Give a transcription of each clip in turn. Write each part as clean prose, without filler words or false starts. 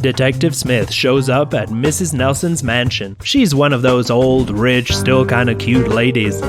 Detective Smith shows up at Mrs. Nelson's mansion. She's one of those old, rich, still kinda cute ladies.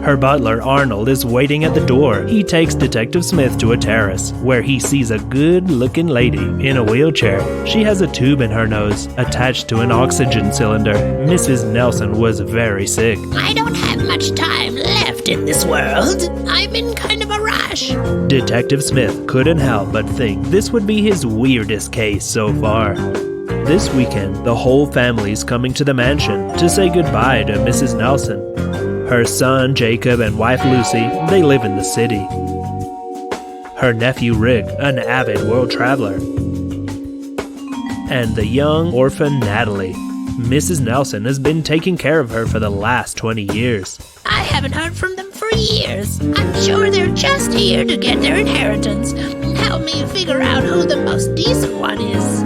Her butler, Arnold, is waiting at the door. He takes Detective Smith to a terrace, where he sees a good-looking lady in a wheelchair. She has a tube in her nose, attached to an oxygen cylinder. Mrs. Nelson was very sick. I don't have much time left in this world. I'm in kind of a rush. Detective Smith couldn't help but think this would be his weirdest case so far. This weekend, the whole family's coming to the mansion to say goodbye to Mrs. Nelson. Her son, Jacob, and wife, Lucy, they live in the city. Her nephew, Rick, an avid world traveler. And the young orphan, Natalie. Mrs. Nelson has been taking care of her for the last 20 years. I haven't heard from them for years. I'm sure they're just here to get their inheritance and help me figure out who the most decent one is.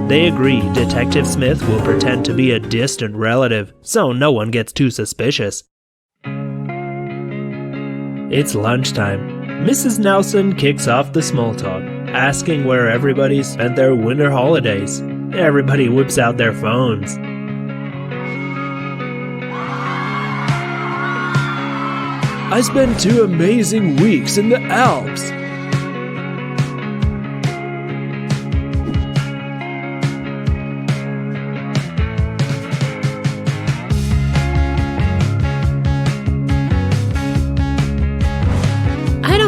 They agree Detective Smith will pretend to be a distant relative, so no one gets too suspicious. It's lunchtime. Mrs. Nelson kicks off the small talk, asking where everybody spent their winter holidays. Everybody whips out their phones. I spent 2 amazing weeks in the Alps.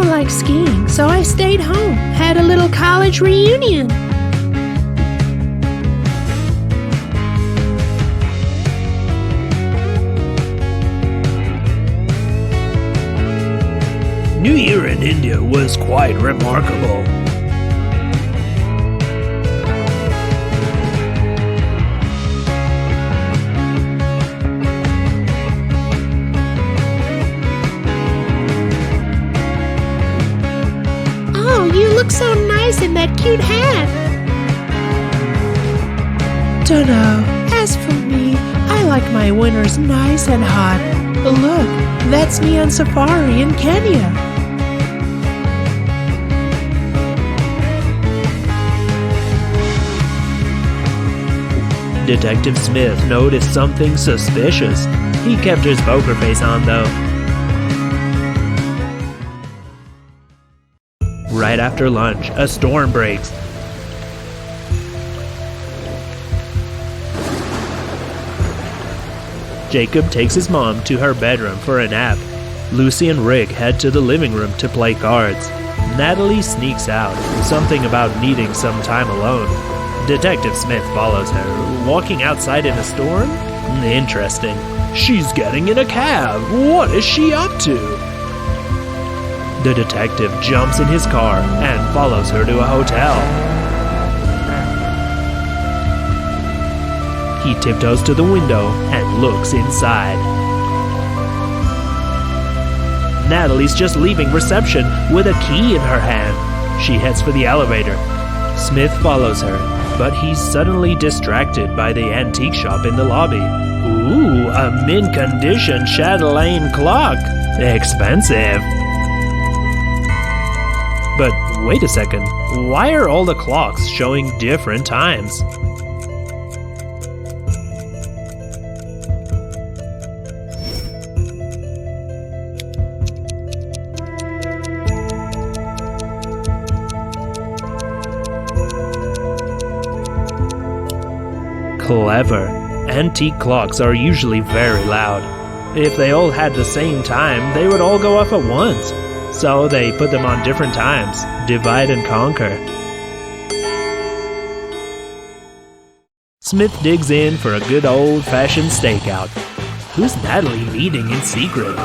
Like skiing, so I stayed home, had a little college reunion. New Year in India was quite remarkable. You look so nice in that cute hat. Dunno. As for me, I like my winters nice and hot. Look, that's me on safari in Kenya. Detective Smith noticed something suspicious. He kept his poker face on though. Right after lunch, a storm breaks. Jacob takes his mom to her bedroom for a nap. Lucy and Rick head to the living room to play cards. Natalie sneaks out, something about needing some time alone. Detective Smith follows her, walking outside in a storm? Interesting. She's getting in a cab. What is she up to? The detective jumps in his car and follows her to a hotel. He tiptoes to the window and looks inside. Natalie's just leaving reception with a key in her hand. She heads for the elevator. Smith follows her, but he's suddenly distracted by the antique shop in the lobby. Ooh, a mint-condition chatelaine clock. Expensive. But wait a second, why are all the clocks showing different times? Clever. Antique clocks are usually very loud. If they all had the same time, they would all go off at once. So they put them on different times. Divide and conquer. Smith digs in for a good old-fashioned stakeout. Who's Natalie meeting in secret?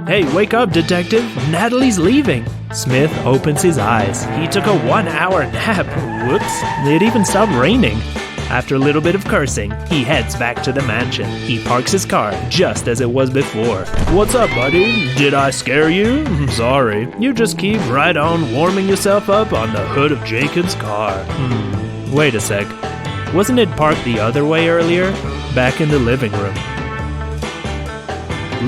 Hey, wake up, detective! Natalie's leaving! Smith opens his eyes. He took a 1-hour nap. Whoops, it even stopped raining. After a little bit of cursing, he heads back to the mansion. He parks his car just as it was before. What's up, buddy? Did I scare you? Sorry. You just keep right on warming yourself up on the hood of Jacob's car. Wait a sec. Wasn't it parked the other way earlier? Back in the living room.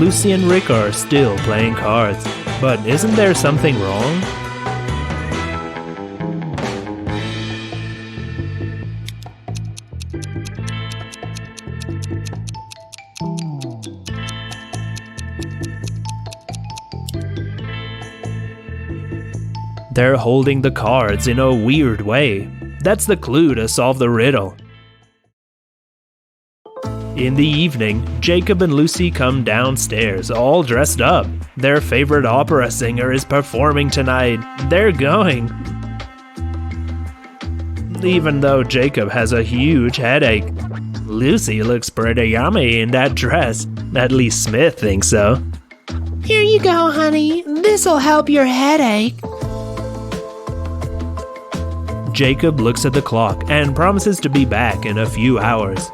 Lucy and Rick are still playing cards. But isn't there something wrong? They're holding the cards in a weird way. That's the clue to solve the riddle. In the evening, Jacob and Lucy come downstairs, all dressed up. Their favorite opera singer is performing tonight. They're going. Even though Jacob has a huge headache. Lucy looks pretty yummy in that dress. At least Smith thinks so. Here you go, honey. This'll help your headache. Jacob looks at the clock and promises to be back in a few hours.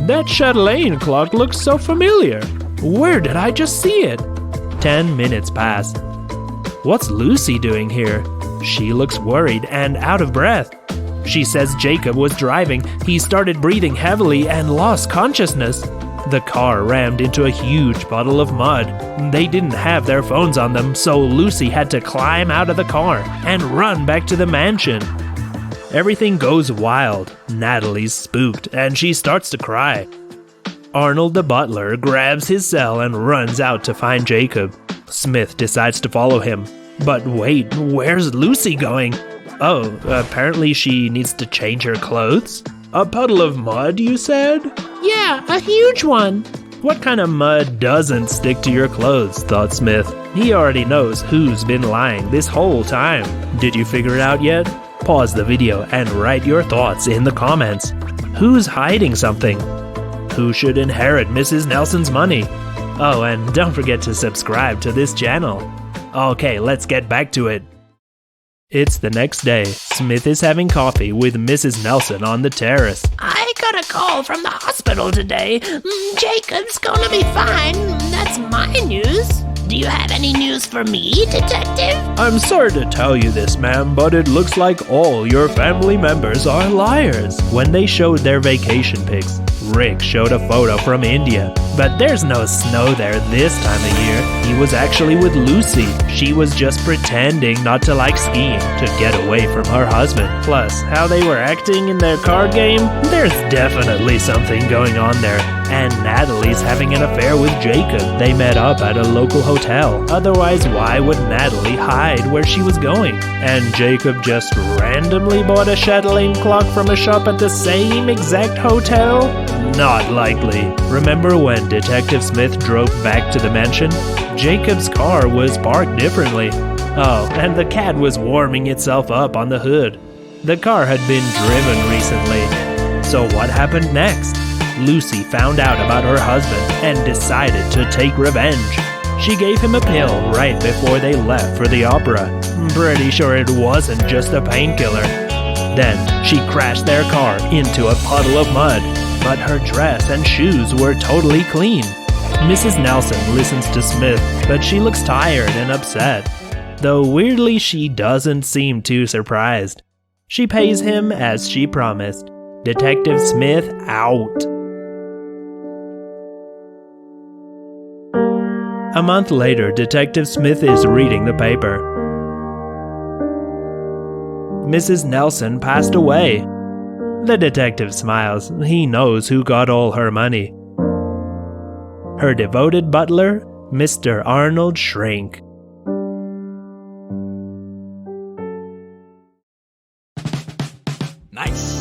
That chatelaine clock looks so familiar. Where did I just see it? 10 minutes pass. What's Lucy doing here? She looks worried and out of breath. She says Jacob was driving. He started breathing heavily and lost consciousness. The car rammed into a huge puddle of mud. They didn't have their phones on them, so Lucy had to climb out of the car and run back to the mansion. Everything goes wild. Natalie's spooked and she starts to cry. Arnold the butler grabs his cell and runs out to find Jacob. Smith decides to follow him. But wait, where's Lucy going? Oh, apparently she needs to change her clothes? A puddle of mud, you said? Yeah, a huge one. What kind of mud doesn't stick to your clothes, thought Smith. He already knows who's been lying this whole time. Did you figure it out yet? Pause the video and write your thoughts in the comments. Who's hiding something? Who should inherit Mrs. Nelson's money? Oh, and don't forget to subscribe to this channel. Okay, let's get back to it. It's the next day. Smith is having coffee with Mrs. Nelson on the terrace. I got a call from the hospital today. Jacob's gonna be fine. That's my news. Do you have any news for me, detective? I'm sorry to tell you this, ma'am, but it looks like all your family members are liars. When they showed their vacation pics, Rick showed a photo from India, but there's no snow there this time of year. He was actually with Lucy. She was just pretending not to like skiing to get away from her husband. Plus, how they were acting in their card game, there's definitely something going on there. And Natalie's having an affair with Jacob. They met up at a local hotel. Otherwise, why would Natalie hide where she was going? And Jacob just randomly bought a chatelaine clock from a shop at the same exact hotel? Not likely. Remember when Detective Smith drove back to the mansion? Jacob's car was parked differently. Oh, and the cat was warming itself up on the hood. The car had been driven recently. So what happened next? Lucy found out about her husband and decided to take revenge. She gave him a pill right before they left for the opera. Pretty sure it wasn't just a painkiller. Then she crashed their car into a puddle of mud, but her dress and shoes were totally clean. Mrs. Nelson listens to Smith, but she looks tired and upset. Though weirdly, she doesn't seem too surprised. She pays him as she promised. Detective Smith out. A month later, Detective Smith is reading the paper. Mrs. Nelson passed away. The detective smiles. He knows who got all her money. Her devoted butler, Mr. Arnold Shrink. Nice.